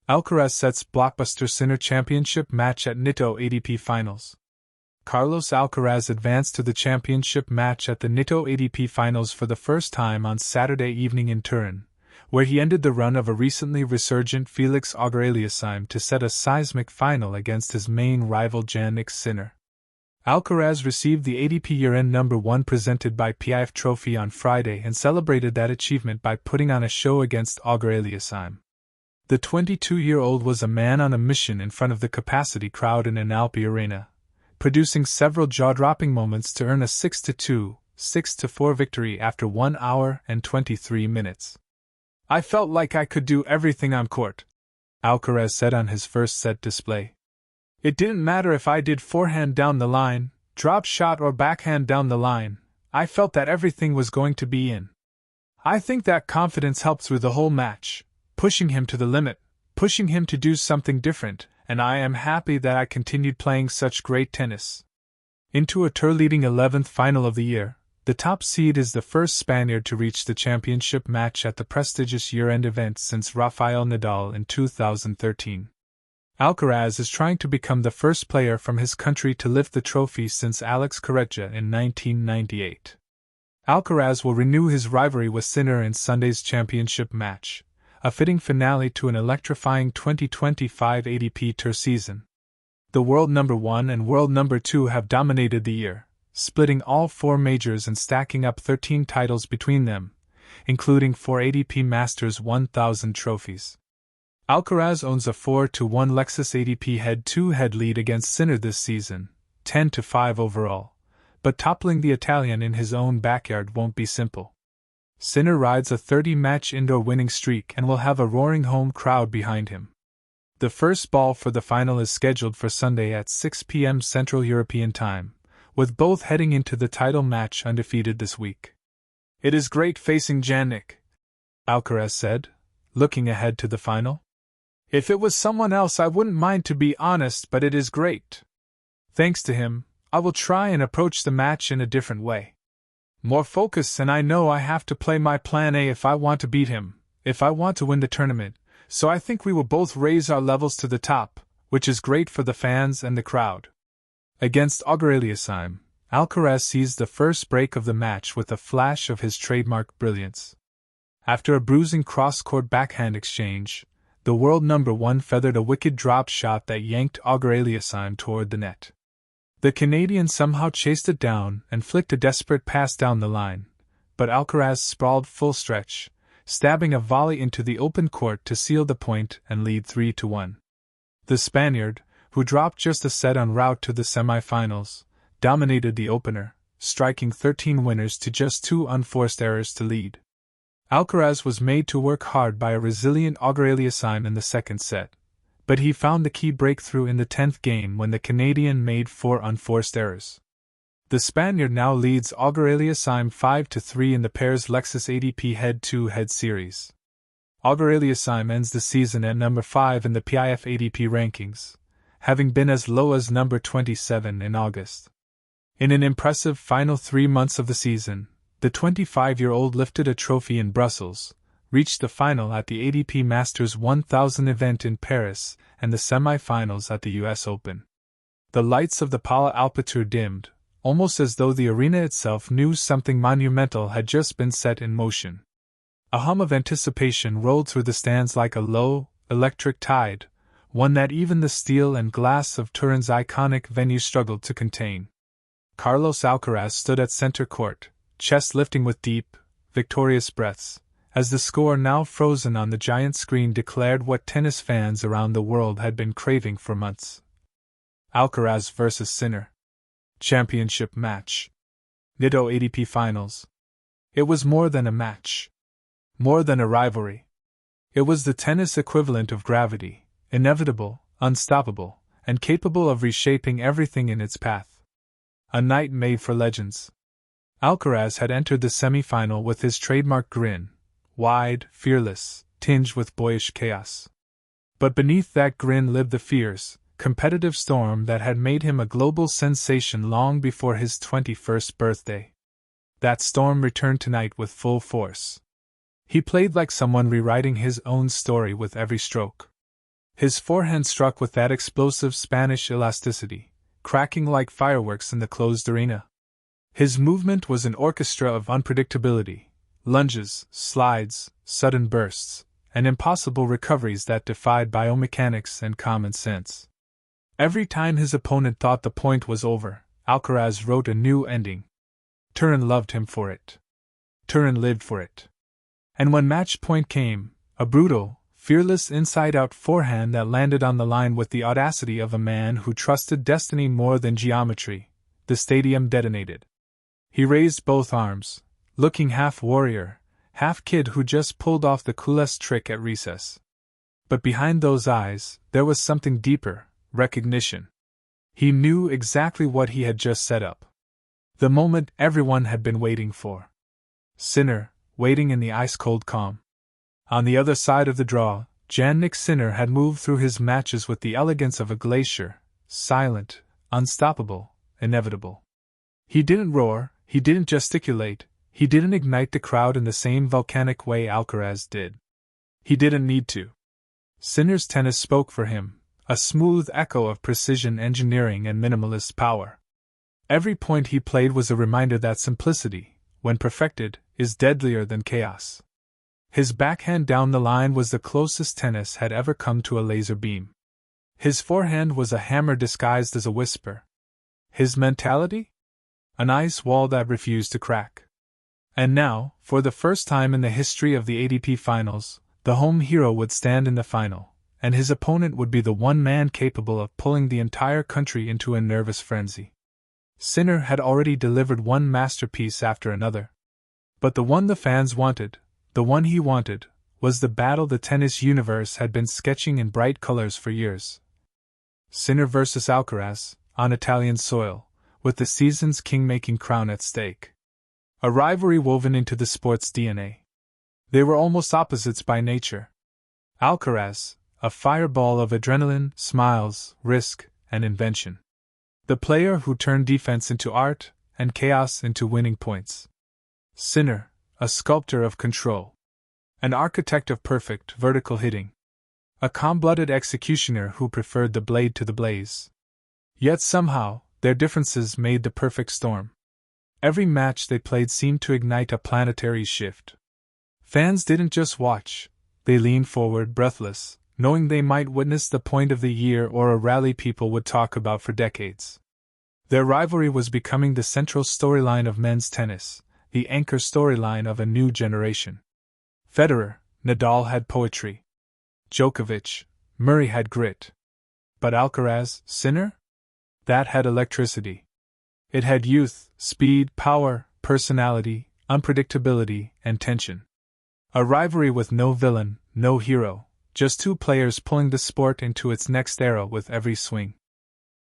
Alcaraz sets blockbuster Sinner championship match at Nitto ATP Finals. Carlos Alcaraz advanced to the championship match at the Nitto ATP Finals for the first time on Saturday evening in Turin, where he ended the run of a recently resurgent Felix Auger-Aliassime to set a seismic final against his main rival Jannik Sinner. Alcaraz received the ATP year-end number 1 presented by PIF Trophy on Friday and celebrated that achievement by putting on a show against Auger-Aliassime. The 22-year-old was a man on a mission in front of the capacity crowd in an Alpi arena, producing several jaw-dropping moments to earn a 6-2, 6-4 victory after 1 hour and 23 minutes. "I felt like I could do everything on court," Alcaraz said on his first set display. "It didn't matter if I did forehand down the line, drop shot or backhand down the line, I felt that everything was going to be in. I think that confidence helped through the whole match, pushing him to the limit, pushing him to do something different, and I am happy that I continued playing such great tennis." Into a tour-leading 11th final of the year, the top seed is the first Spaniard to reach the championship match at the prestigious year-end event since Rafael Nadal in 2013. Alcaraz is trying to become the first player from his country to lift the trophy since Alex Corretja in 1998. Alcaraz will renew his rivalry with Sinner in Sunday's championship match, a fitting finale to an electrifying 2025 ATP Tour season. The world number 1 and world number 2 have dominated the year, splitting all 4 majors and stacking up 13 titles between them, including 4 ATP Masters 1000 trophies. Alcaraz owns a 4-1 Lexus ATP head-to-head lead against Sinner this season, 10-5 overall, but toppling the Italian in his own backyard won't be simple. Sinner rides a 30-match indoor winning streak and will have a roaring home crowd behind him. The first ball for the final is scheduled for Sunday at 6 p.m. Central European Time, with both heading into the title match undefeated this week. "It is great facing Jannik," Alcaraz said, looking ahead to the final. "If it was someone else I wouldn't mind, to be honest, but it is great. Thanks to him, I will try and approach the match in a different way. More focus, and I know I have to play my plan A if I want to beat him, if I want to win the tournament, so I think we will both raise our levels to the top, which is great for the fans and the crowd." Against Auger-Aliassime, Alcaraz seized the first break of the match with a flash of his trademark brilliance. After a bruising cross-court backhand exchange, the world number 1 feathered a wicked drop shot that yanked Auger-Aliassime toward the net. The Canadian somehow chased it down and flicked a desperate pass down the line, but Alcaraz sprawled full stretch, stabbing a volley into the open court to seal the point and lead 3-1. The Spaniard, who dropped just a set en route to the semi-finals, dominated the opener, striking 13 winners to just 2 unforced errors to lead. Alcaraz was made to work hard by a resilient Auger-Aliassime in the second set, but he found the key breakthrough in the 10th game when the Canadian made 4 unforced errors. The Spaniard now leads Auger-Aliassime 5-3 in the pair's Lexus ATP head-to-head series. Auger-Aliassime ends the season at number 5 in the PIF ATP rankings, having been as low as number 27 in August. In an impressive final 3 months of the season, the 25-year-old lifted a trophy in Brussels, reached the final at the ATP Masters 1000 event in Paris, and the semi-finals at the US Open. The lights of the Pala Alpha Tour dimmed, almost as though the arena itself knew something monumental had just been set in motion. A hum of anticipation rolled through the stands like a low, electric tide, one that even the steel and glass of Turin's iconic venue struggled to contain. Carlos Alcaraz stood at center court, chest lifting with deep, victorious breaths, as the score now frozen on the giant screen declared what tennis fans around the world had been craving for months. Alcaraz vs. Sinner. Championship match. Nitto ATP Finals. It was more than a match. More than a rivalry. It was the tennis equivalent of gravity, inevitable, unstoppable, and capable of reshaping everything in its path. A night made for legends. Alcaraz had entered the semi-final with his trademark grin, wide, fearless, tinged with boyish chaos. But beneath that grin lived the fierce, competitive storm that had made him a global sensation long before his 21st birthday. That storm returned tonight with full force. He played like someone rewriting his own story with every stroke. His forehand struck with that explosive Spanish elasticity, cracking like fireworks in the closed arena. His movement was an orchestra of unpredictability, lunges, slides, sudden bursts, and impossible recoveries that defied biomechanics and common sense. Every time his opponent thought the point was over, Alcaraz wrote a new ending. Turin loved him for it. Turin lived for it. And when match point came, a brutal, fearless inside-out forehand that landed on the line with the audacity of a man who trusted destiny more than geometry, the stadium detonated. He raised both arms, looking half warrior, half kid who just pulled off the coolest trick at recess. But behind those eyes, there was something deeper, recognition. He knew exactly what he had just set up. The moment everyone had been waiting for. Sinner, waiting in the ice-cold calm. On the other side of the draw, Jannik Sinner had moved through his matches with the elegance of a glacier, silent, unstoppable, inevitable. He didn't roar, he didn't gesticulate, he didn't ignite the crowd in the same volcanic way Alcaraz did. He didn't need to. Sinner's tennis spoke for him, a smooth echo of precision engineering and minimalist power. Every point he played was a reminder that simplicity, when perfected, is deadlier than chaos. His backhand down the line was the closest tennis had ever come to a laser beam. His forehand was a hammer disguised as a whisper. His mentality? An ice wall that refused to crack. And now, for the first time in the history of the ATP Finals, the home hero would stand in the final, and his opponent would be the one man capable of pulling the entire country into a nervous frenzy. Sinner had already delivered one masterpiece after another. But the one the fans wanted, the one he wanted, was the battle the tennis universe had been sketching in bright colors for years. Sinner versus Alcaraz, on Italian soil, with the season's king-making crown at stake. A rivalry woven into the sport's DNA. They were almost opposites by nature. Alcaraz, a fireball of adrenaline, smiles, risk, and invention. The player who turned defense into art, and chaos into winning points. Sinner, a sculptor of control. An architect of perfect, vertical hitting. A calm-blooded executioner who preferred the blade to the blaze. Yet somehow, their differences made the perfect storm. Every match they played seemed to ignite a planetary shift. Fans didn't just watch, they leaned forward breathless, knowing they might witness the point of the year or a rally people would talk about for decades. Their rivalry was becoming the central storyline of men's tennis, the anchor storyline of a new generation. Federer, Nadal had poetry. Djokovic, Murray had grit. But Alcaraz, Sinner? That had electricity. It had youth, speed, power, personality, unpredictability, and tension. A rivalry with no villain, no hero, just two players pulling the sport into its next era with every swing.